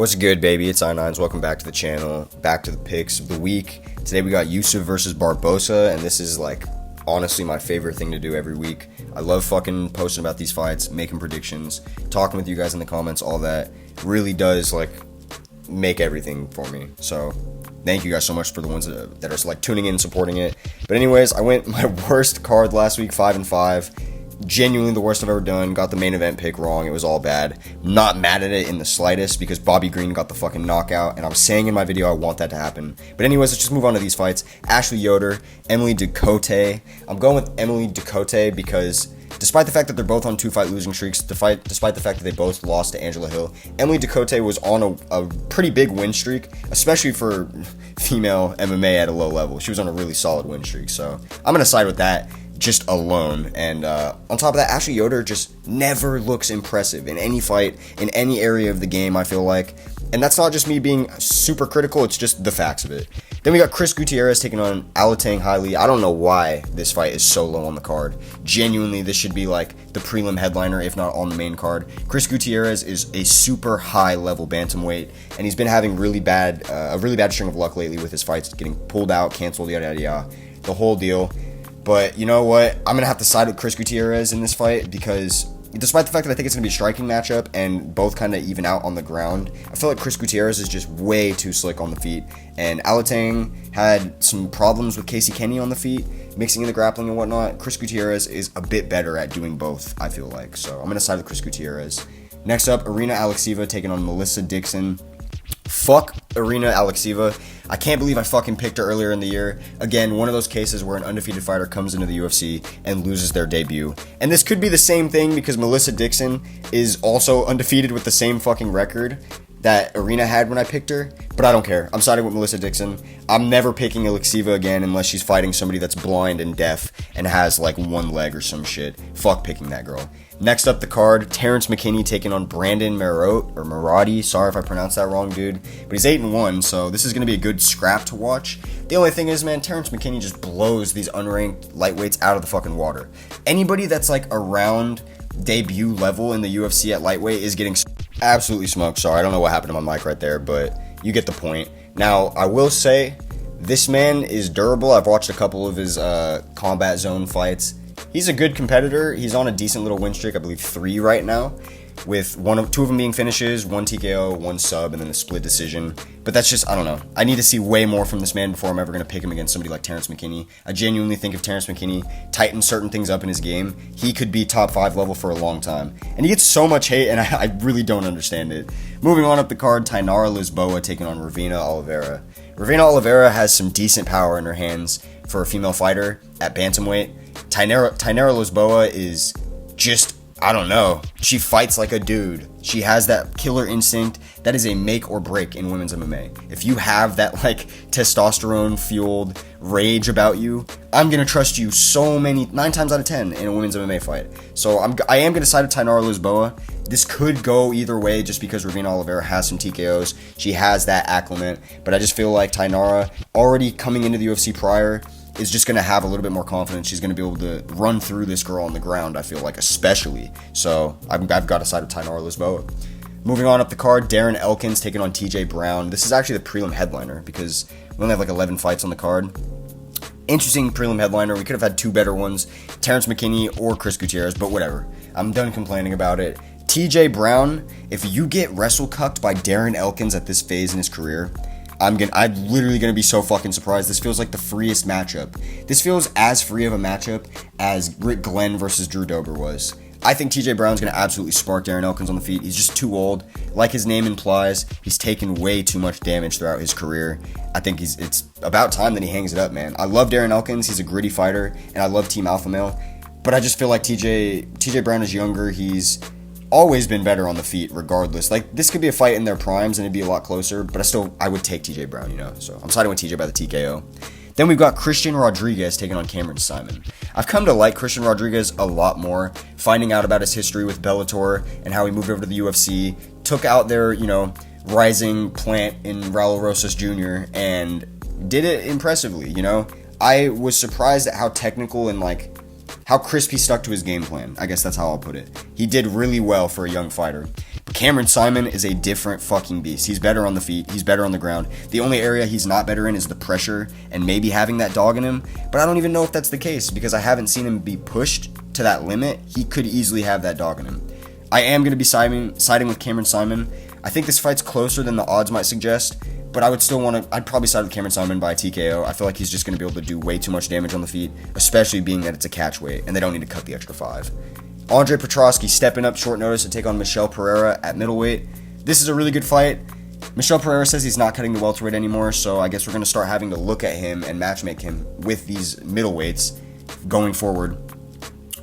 What's good, baby? It's I9s. Welcome back to the channel. Back to the picks of the week. Today we got Yusuff versus Barboza, and this is like honestly my favorite thing to do every week. I love fucking posting about these fights, making predictions, talking with you guys in the comments. All that really does like make everything for me. So thank you guys so much for the ones that are like tuning in and supporting it. But anyways, I went my worst card last week, 5-5. Genuinely the worst I've ever done. Got the main event pick wrong. It was all bad. Not mad at it in the slightest because Bobby Green got the fucking knockout, and I was saying in my video I want that to happen. But anyways, let's just move on to these fights. Ashley Yoder, Emily Ducote. I'm going with Emily Ducote because despite the fact that they're both on 2-fight losing streaks, despite the fact that they both lost to Angela Hill, Emily Ducote was on a pretty big win streak, especially for female MMA at a low level. She was on a really solid win streak, so I'm going to side with that just alone. And on top of that, Ashley Yoder just never looks impressive in any fight, in any area of the game, I feel like. And that's not just me being super critical, it's just the facts of it. Then we got Chris Gutierrez taking on Alatang Hailey. I don't know why this fight is so low on the card. Genuinely, this should be like the prelim headliner, if not on the main card. Chris Gutierrez is a super high level bantamweight, and he's been having a really bad string of luck lately with his fights getting pulled out, canceled, yada yada yada, the whole deal. But you know what? I'm going to have to side with Chris Gutierrez in this fight because despite the fact that I think it's going to be a striking matchup and both kind of even out on the ground, I feel like Chris Gutierrez is just way too slick on the feet. And Alatang had some problems with Casey Kenny on the feet, mixing in the grappling and whatnot. Chris Gutierrez is a bit better at doing both, I feel like. So I'm going to side with Chris Gutierrez. Next up, Irina Alexieva taking on Melissa Dixon. Fuck Irina Alexieva. I can't believe I fucking picked her earlier in the year. Again, one of those cases where an undefeated fighter comes into the UFC and loses their debut. And this could be the same thing because Melissa Dixon is also undefeated with the same fucking record that Irina had when I picked her, but I don't care. I'm siding with Melissa Dixon. I'm never picking Alexieva again unless she's fighting somebody that's blind and deaf and has like one leg or some shit. Fuck picking that girl. Next up the card, Terrence McKinney taking on Brandon Marotti. Sorry if I pronounced that wrong, dude. But he's 8-1, so this is going to be a good scrap to watch. The only thing is, man, Terrence McKinney just blows these unranked lightweights out of the fucking water. Anybody that's like around debut level in the UFC at lightweight is getting absolutely smoked. Sorry, I don't know what happened to my mic right there, but you get the point. Now, I will say, this man is durable. I've watched a couple of his combat zone fights. He's a good competitor. He's on a decent little win streak, I believe 3 right now, with two of them being finishes, 1 TKO, 1 sub, and then a split decision. But that's just, I don't know. I need to see way more from this man before I'm ever going to pick him against somebody like Terrence McKinney. I genuinely think if Terrence McKinney tightens certain things up in his game, he could be top 5 level for a long time. And he gets so much hate, and I really don't understand it. Moving on up the card, Tainara Lisboa taking on Ravina Oliveira. Ravina Oliveira has some decent power in her hands for a female fighter at bantamweight. Tainara Lisboa is just, I don't know. She fights like a dude. She has that killer instinct. That is a make or break in women's MMA. If you have that like testosterone fueled rage about you, I'm gonna trust you 9 times out of 10 in a women's MMA fight. So I am gonna side with Tainara Lisboa. This could go either way just because Ravina Oliveira has some TKOs. She has that acclimate, but I just feel like Tainara, already coming into the UFC prior, is just going to have a little bit more confidence. She's going to be able to run through this girl on the ground, I feel like, especially. So I've got to side with Tainara Lisboa. Moving on up the card, Darren Elkins taking on TJ Brown. This is actually the prelim headliner because we only have like 11 fights on the card. Interesting prelim headliner. We could have had 2 better ones, Terrence McKinney or Chris Gutierrez, but whatever. I'm done complaining about it. TJ Brown, if you get wrestle cucked by Darren Elkins at this phase in his career, I'm literally gonna be so fucking surprised. This feels like the freest matchup. This feels as free of a matchup as Rick Glenn versus Drew Dober was. I think TJ Brown's gonna absolutely spark Darren Elkins on the feet. He's just too old. Like his name implies, he's taken way too much damage throughout his career. I think it's about time that he hangs it up, man. I love Darren Elkins. He's a gritty fighter, and I love Team Alpha Male. But I just feel like TJ Brown is younger. He's always been better on the feet regardless. Like, this could be a fight in their primes and it'd be a lot closer, but I would take TJ Brown, you know. So I'm siding with TJ by the TKO. Then we've got Christian Rodriguez taking on Cameron Simon. I've come to like Christian Rodriguez a lot more, finding out about his history with Bellator and how he moved over to the UFC, took out their, rising plant in Raul Rosas Jr. and did it impressively, I was surprised at how technical and how crisp he stuck to his game plan. I guess that's how I'll put it. He did really well for a young fighter. Cameron Simon is a different fucking beast. He's better on the feet. He's better on the ground. The only area he's not better in is the pressure and maybe having that dog in him. But I don't even know if that's the case because I haven't seen him be pushed to that limit. He could easily have that dog in him. I am going to be siding with Cameron Simon. I think this fight's closer than the odds might suggest. But I would still I'd probably side with Cameron Simon by TKO. I feel like he's just going to be able to do way too much damage on the feet, especially being that it's a catch weight and they don't need to cut the extra 5. Andre Petrosky stepping up short notice to take on Michel Pereira at middleweight. This is a really good fight. Michel Pereira says he's not cutting the welterweight anymore, so I guess we're going to start having to look at him and matchmake him with these middleweights going forward.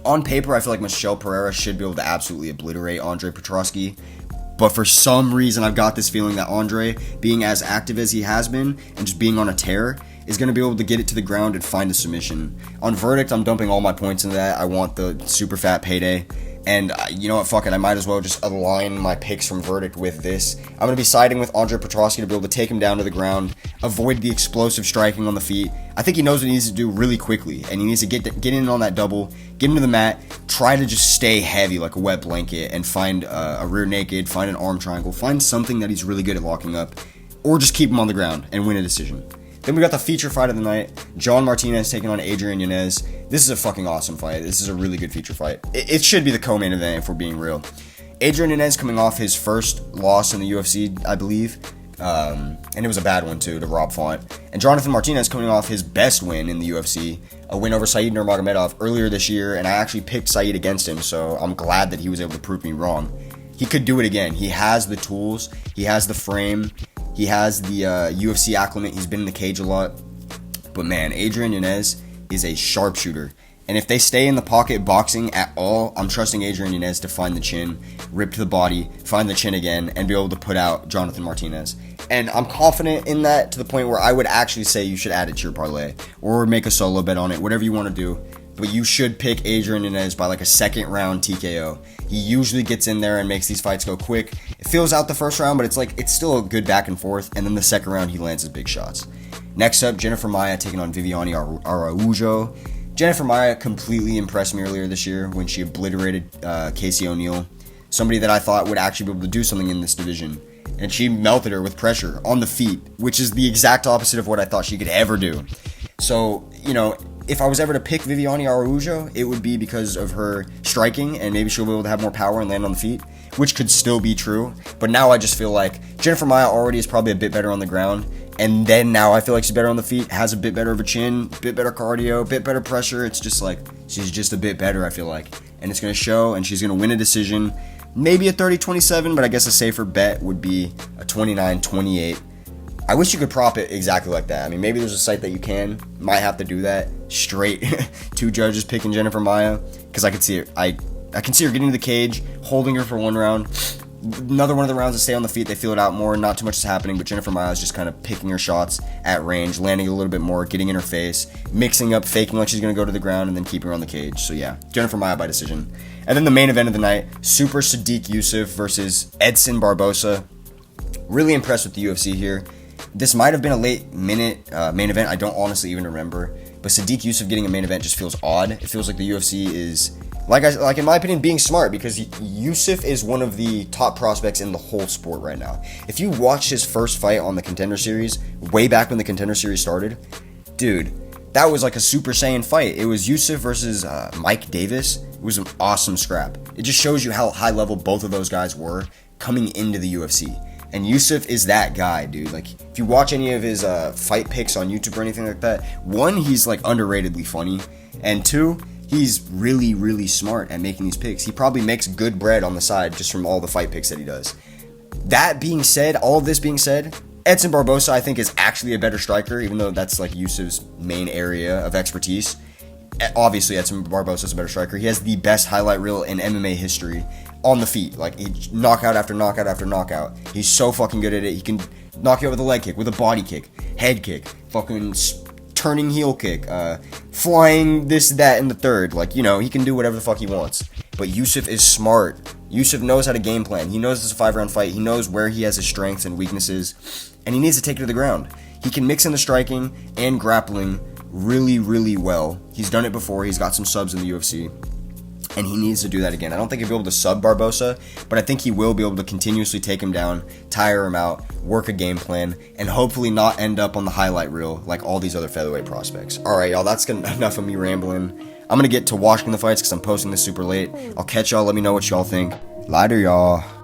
On paper, I feel like Michel Pereira should be able to absolutely obliterate Andre Petrosky, but for some reason I've got this feeling that Andre, being as active as he has been and just being on a tear, is going to be able to get it to the ground and find a submission. On verdict, I'm dumping all my points into that. I want the super fat payday. And you know what, fuck it, I might as well just align my picks from verdict with this. I'm going to be siding with Andre Petrosky to be able to take him down to the ground, avoid the explosive striking on the feet. I think he knows what he needs to do really quickly, and he needs to get in on that double, get him to the mat, try to just stay heavy like a wet blanket, and find a rear naked, find an arm triangle, find something that he's really good at locking up, or just keep him on the ground and win a decision. Then we got the feature fight of the night, John Martinez taking on Adrian Yanez. This is a fucking awesome fight. This is a really good feature fight. It should be the co-main event if we're being real. Adrian Yanez coming off his first loss in the UFC, I believe, and it was a bad one too, to Rob Font. And Jonathan Martinez coming off his best win in the UFC, a win over Said Nurmagomedov earlier this year, and I actually picked Said against him, so I'm glad that he was able to prove me wrong. He could do it again. He has the tools, he has the frame, he has the UFC acclimate. He's been in the cage a lot. But man, Adrian Yanez is a sharpshooter. And if they stay in the pocket boxing at all, I'm trusting Adrian Yanez to find the chin, rip to the body, find the chin again, and be able to put out Jonathan Martinez. And I'm confident in that to the point where I would actually say you should add it to your parlay or make a solo bet on it, whatever you want to do. But you should pick Adrian Yanez by like a second round TKO. He usually gets in there and makes these fights go quick. It feels out the first round, but it's still a good back and forth. And then the second round, he lands his big shots. Next up, Jennifer Maia taking on Viviane Araujo. Jennifer Maia completely impressed me earlier this year when she obliterated Casey O'Neill, somebody that I thought would actually be able to do something in this division. And she melted her with pressure on the feet, which is the exact opposite of what I thought she could ever do. So, you know, if I was ever to pick Viviane Araujo, it would be because of her striking, and maybe she'll be able to have more power and land on the feet, which could still be true. But now I just feel like Jennifer Maia already is probably a bit better on the ground, and then now I feel like she's better on the feet, has a bit better of a chin, bit better cardio, bit better pressure. It's just like, she's just a bit better, I feel like. And it's going to show, and she's going to win a decision. Maybe a 30-27, but I guess a safer bet would be a 29-28. I wish you could prop it exactly like that. I mean, maybe there's a site that you can. Might have to do that. Straight 2 judges picking Jennifer Maia, because I could see it. I can see her getting to the cage, holding her for one round. Another one of the rounds to stay on the feet, they feel it out more. Not too much is happening, but Jennifer Maia is just kind of picking her shots at range, landing a little bit more, getting in her face, mixing up, faking like she's going to go to the ground, and then keeping her on the cage. So yeah, Jennifer Maia by decision. And then the main event of the night, Super Sadiq Yusuff versus Edson Barboza. Really impressed with the UFC here. This might have been a late minute main event. I don't honestly even remember. But Sadiq Yusuff getting a main event just feels odd. It feels like the UFC is, like in my opinion, being smart, because Yusuff is one of the top prospects in the whole sport right now. If you watch his first fight on the Contender Series, way back when the Contender Series started, dude, that was like a Super Saiyan fight. It was Yusuff versus Mike Davis. It was an awesome scrap. It just shows you how high level both of those guys were coming into the UFC. And Yusuff is that guy, dude. Like, if you watch any of his fight picks on YouTube or anything like that, 1, he's like underratedly funny, and 2, he's really, really smart at making these picks. He probably makes good bread on the side just from all the fight picks that he does. That being said, all of this being said, Edson Barboza, I think, is actually a better striker, even though that's like Yusuff's main area of expertise. Obviously, Edson Barboza is a better striker. He has the best highlight reel in MMA history on the feet. Like, knockout after knockout after knockout. He's so fucking good at it. He can knock you out with a leg kick, with a body kick, head kick, fucking turning heel kick, flying this, that, and the third. Like, you know, he can do whatever the fuck he wants. But Yusuff is smart. Yusuff knows how to game plan. He knows it's a 5-round fight. He knows where he has his strengths and weaknesses, and he needs to take it to the ground. He can mix in the striking and grappling really, really well. He's done it before. He's got some subs in the UFC. and he needs to do that again. I don't think he'll be able to sub Barboza, but I think he will be able to continuously take him down, tire him out, work a game plan, and hopefully not end up on the highlight reel like all these other featherweight prospects. Alright, y'all, that's enough of me rambling. I'm going to get to watching the fights because I'm posting this super late. I'll catch y'all. Let me know what y'all think. Later, y'all.